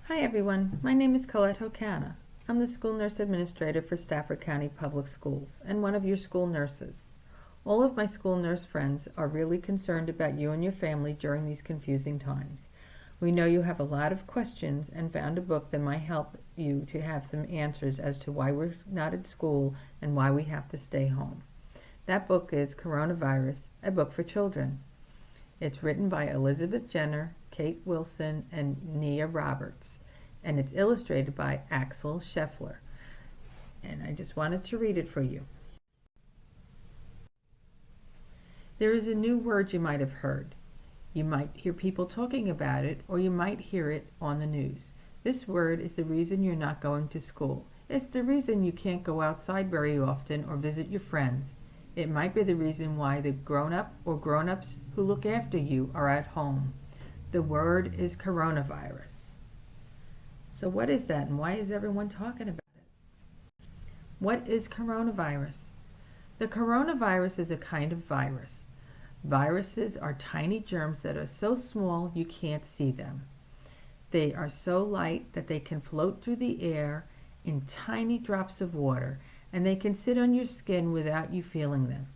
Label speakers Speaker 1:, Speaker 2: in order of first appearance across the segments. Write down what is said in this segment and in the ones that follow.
Speaker 1: Hi everyone, my name is Colette Hokana. I'm the school nurse administrator for Stafford County Public Schools and one of your school nurses. All of my school nurse friends are really concerned about you and your family during these confusing times. We know you have a lot of questions and found a book that might help you to have some answers as to why we're not at school and why we have to stay home. That book is Coronavirus, a book for children. It's written by Elizabeth Jenner, Kate Wilson, and Nia Roberts, and it's illustrated by Axel Scheffler. And I just wanted to read it for you. There is a new word you might have heard. You might hear people talking about it, or you might hear it on the news. This word is the reason you're not going to school. It's the reason you can't go outside very often or visit your friends. It might be the reason why the grown-up or grown-ups who look after you are at home. The word is coronavirus. So what is that and why is everyone talking about it? What is coronavirus? The coronavirus is a kind of virus. Viruses are tiny germs that are so small you can't see them. They are so light that they can float through the air in tiny drops of water, and they can sit on your skin without you feeling them.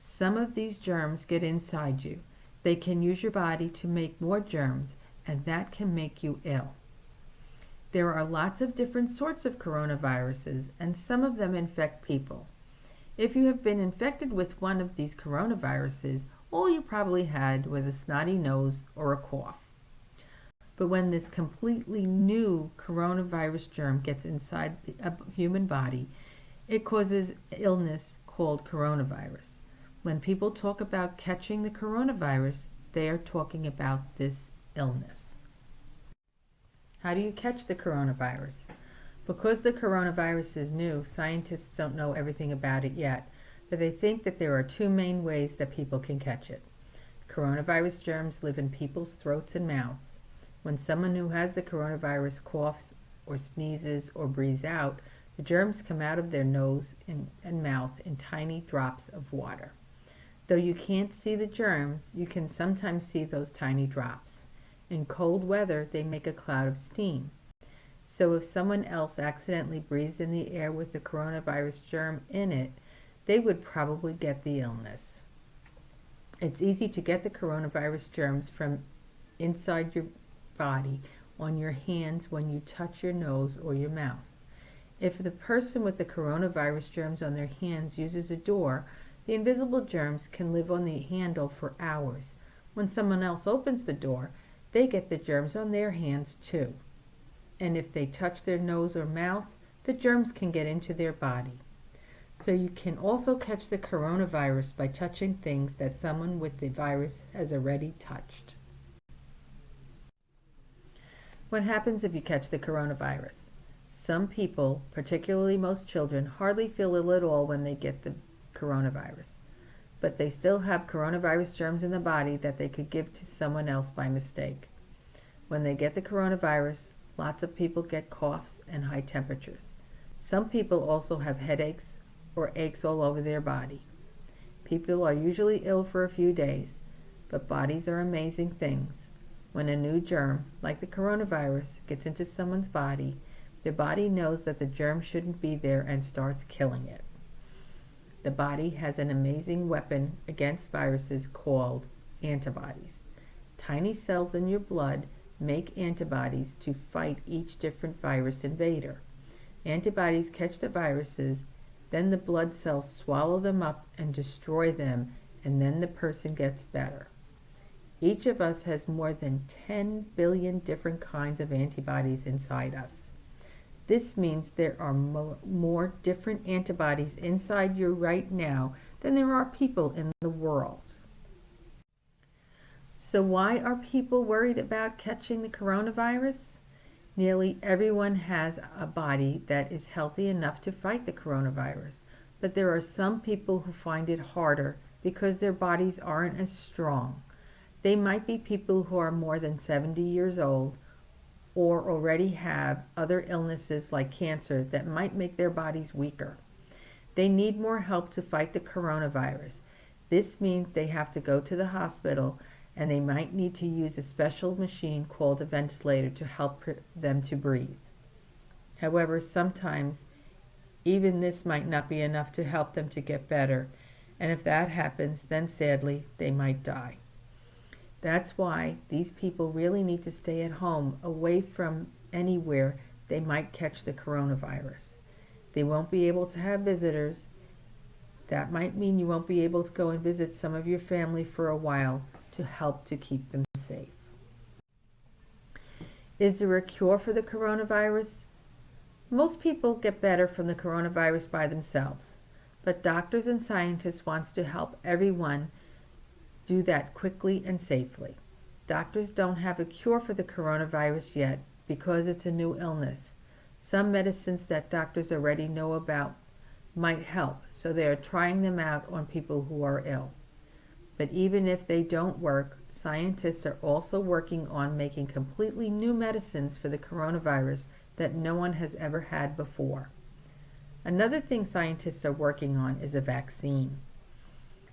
Speaker 1: Some of these germs get inside you. They can use your body to make more germs, and that can make you ill. There are lots of different sorts of coronaviruses, and some of them infect people. If you have been infected with one of these coronaviruses, all you probably had was a snotty nose or a cough. But when this completely new coronavirus germ gets inside a human body, it causes illness called coronavirus. When people talk about catching the coronavirus, they are talking about this illness. How do you catch the coronavirus? Because the coronavirus is new, scientists don't know everything about it yet, but they think that there are two main ways that people can catch it. Coronavirus germs live in people's throats and mouths. When someone who has the coronavirus coughs or sneezes or breathes out, the germs come out of their nose and mouth in tiny drops of water. Though you can't see the germs, you can sometimes see those tiny drops. In cold weather, they make a cloud of steam. So if someone else accidentally breathes in the air with the coronavirus germ in it, they would probably get the illness. It's easy to get the coronavirus germs from inside your body on your hands when you touch your nose or your mouth. If the person with the coronavirus germs on their hands uses a door, the invisible germs can live on the handle for hours. When someone else opens the door, they get the germs on their hands too. And if they touch their nose or mouth, the germs can get into their body. So you can also catch the coronavirus by touching things that someone with the virus has already touched. What happens if you catch the coronavirus? Some people, particularly most children, hardly feel ill at all when they get the coronavirus. But they still have coronavirus germs in the body that they could give to someone else by mistake. When they get the coronavirus, lots of people get coughs and high temperatures. Some people also have headaches or aches all over their body. People are usually ill for a few days, but bodies are amazing things. When a new germ, like the coronavirus, gets into someone's body, their body knows that the germ shouldn't be there and starts killing it. The body has an amazing weapon against viruses called antibodies. Tiny cells in your blood make antibodies to fight each different virus invader. Antibodies catch the viruses, then the blood cells swallow them up and destroy them, and then the person gets better. Each of us has more than 10 billion different kinds of antibodies inside us. This means there are more different antibodies inside you right now than there are people in the world. So why are people worried about catching the coronavirus? Nearly everyone has a body that is healthy enough to fight the coronavirus, but there are some people who find it harder because their bodies aren't as strong. They might be people who are more than 70 years old or already have other illnesses like cancer that might make their bodies weaker. They need more help to fight the coronavirus. This means they have to go to the hospital and they might need to use a special machine called a ventilator to help them to breathe. However, sometimes even this might not be enough to help them to get better, and if that happens, then sadly, they might die. That's why these people really need to stay at home, away from anywhere they might catch the coronavirus. They won't be able to have visitors. That might mean you won't be able to go and visit some of your family for a while to help to keep them safe. Is there a cure for the coronavirus? Most people get better from the coronavirus by themselves, but doctors and scientists want to help everyone do that quickly and safely. Doctors don't have a cure for the coronavirus yet because it's a new illness. Some medicines that doctors already know about might help, so they are trying them out on people who are ill. But even if they don't work, scientists are also working on making completely new medicines for the coronavirus that no one has ever had before. Another thing scientists are working on is a vaccine.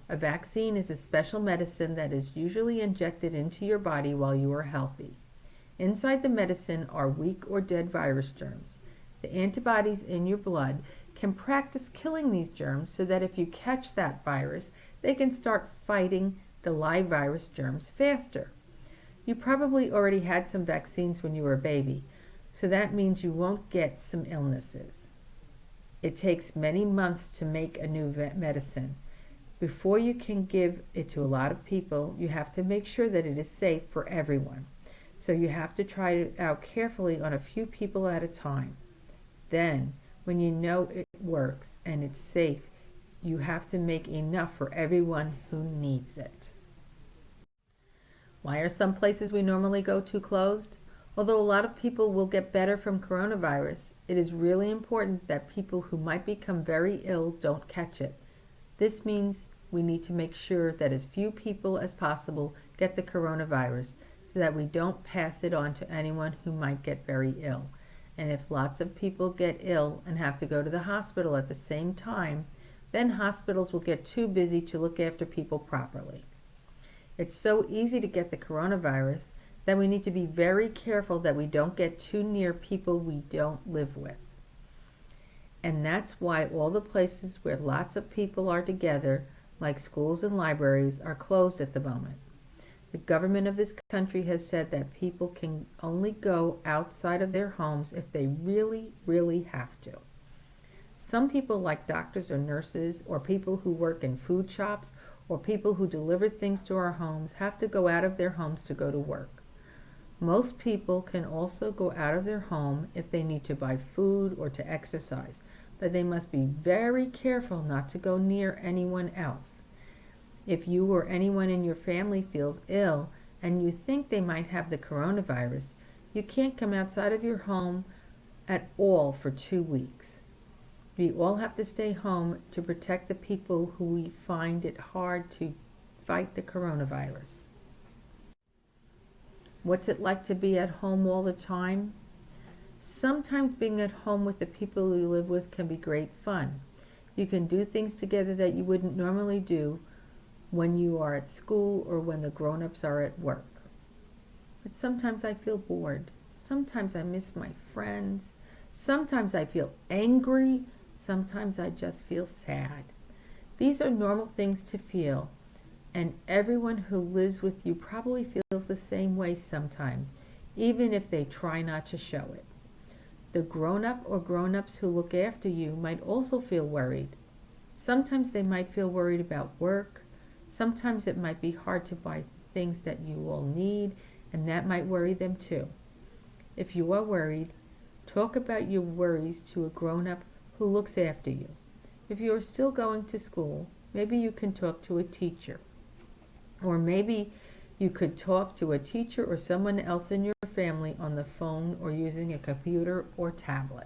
Speaker 1: A vaccine is a special medicine that is usually injected into your body while you are healthy. Inside the medicine are weak or dead virus germs. The antibodies in your blood can practice killing these germs so that if you catch that virus, they can start fighting the live virus germs faster. You probably already had some vaccines when you were a baby, so that means you won't get some illnesses. It takes many months to make a new medicine. Before you can give it to a lot of people, you have to make sure that it is safe for everyone. So you have to try it out carefully on a few people at a time. Then, when you know it works and it's safe, you have to make enough for everyone who needs it. Why are some places we normally go to closed? Although a lot of people will get better from coronavirus, it is really important that people who might become very ill don't catch it. This means we need to make sure that as few people as possible get the coronavirus so that we don't pass it on to anyone who might get very ill. And if lots of people get ill and have to go to the hospital at the same time, then hospitals will get too busy to look after people properly. It's so easy to get the coronavirus that we need to be very careful that we don't get too near people we don't live with. And that's why all the places where lots of people are together, like schools and libraries, are closed at the moment. The government of this country has said that people can only go outside of their homes if they really, really have to. Some people, like doctors or nurses, or people who work in food shops, or people who deliver things to our homes, have to go out of their homes to go to work. Most people can also go out of their home if they need to buy food or to exercise, but they must be very careful not to go near anyone else. If you or anyone in your family feels ill and you think they might have the coronavirus, you can't come outside of your home at all for 2 weeks. We all have to stay home to protect the people who we find it hard to fight the coronavirus. What's it like to be at home all the time? Sometimes being at home with the people you live with can be great fun. You can do things together that you wouldn't normally do when you are at school or when the grown-ups are at work. But sometimes I feel bored. Sometimes I miss my friends. Sometimes I feel angry. Sometimes I just feel sad. These are normal things to feel, and everyone who lives with you probably feels the same way sometimes, even if they try not to show it. The grown-up or grown-ups who look after you might also feel worried. Sometimes they might feel worried about work. Sometimes it might be hard to buy things that you all need, and that might worry them too. If you are worried, talk about your worries to a grown-up who looks after you. If you are still going to school, maybe you can talk to a teacher. Or maybe you could talk to a teacher or someone else in your family on the phone or using a computer or tablet.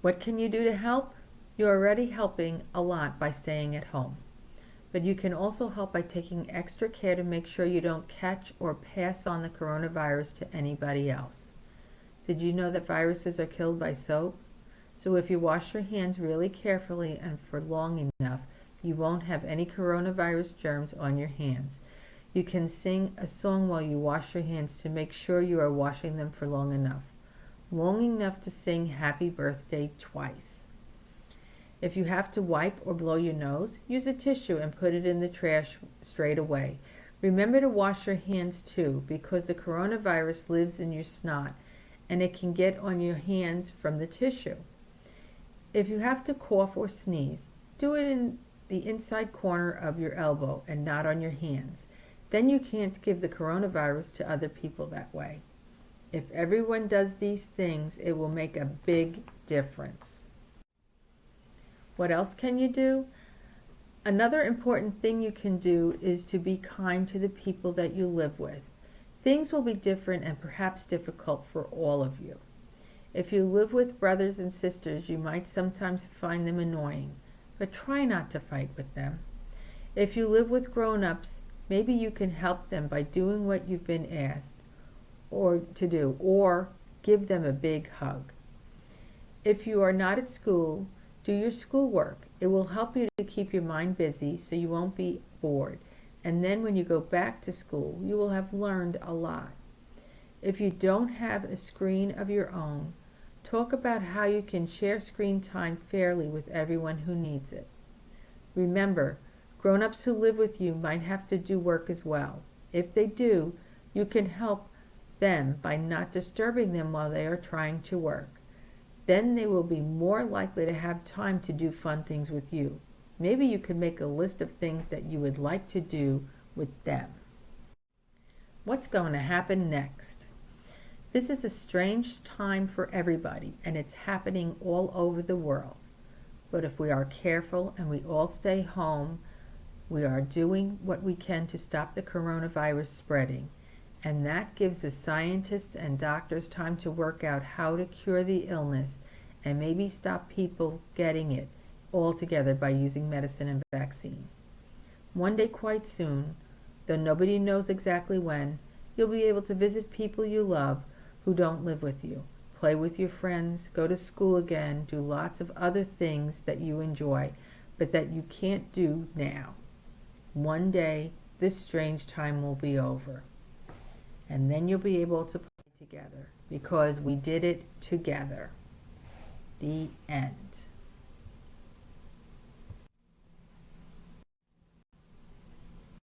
Speaker 1: What can you do to help? You're already helping a lot by staying at home. But you can also help by taking extra care to make sure you don't catch or pass on the coronavirus to anybody else. Did you know that viruses are killed by soap? So if you wash your hands really carefully and for long enough, You won't have any coronavirus germs on your hands. You can sing a song while you wash your hands to make sure you are washing them for long enough to sing happy birthday twice. If you have to wipe or blow your nose, use a tissue and put it in the trash straight away. Remember to wash your hands too, because the coronavirus lives in your snot and it can get on your hands from the tissue. If you have to cough or sneeze, do it in the inside corner of your elbow and not on your hands. Then you can't give the coronavirus to other people that way. If everyone does these things, it will make a big difference. What else can you do? Another important thing you can do is to be kind to the people that you live with. Things will be different and perhaps difficult for all of you. If you live with brothers and sisters, you might sometimes find them annoying, but try not to fight with them. If you live with grown-ups, maybe you can help them by doing what you've been asked to do, or give them a big hug. If you are not at school, do your schoolwork. It will help you to keep your mind busy so you won't be bored. And then when you go back to school, you will have learned a lot. If you don't have a screen of your own, talk about how you can share screen time fairly with everyone who needs it. Remember, grown-ups who live with you might have to do work as well. If they do, you can help them by not disturbing them while they are trying to work. Then they will be more likely to have time to do fun things with you. Maybe you could make a list of things that you would like to do with them. What's going to happen next? This is a strange time for everybody, and it's happening all over the world. But if we are careful and we all stay home, we are doing what we can to stop the coronavirus spreading. And that gives the scientists and doctors time to work out how to cure the illness and maybe stop people getting it altogether by using medicine and vaccine. One day quite soon, though nobody knows exactly when, you'll be able to visit people you love who don't live with you, play with your friends, go to school again, do lots of other things that you enjoy, but that you can't do now. One day, this strange time will be over. And then you'll be able to play together because we did it together. The end.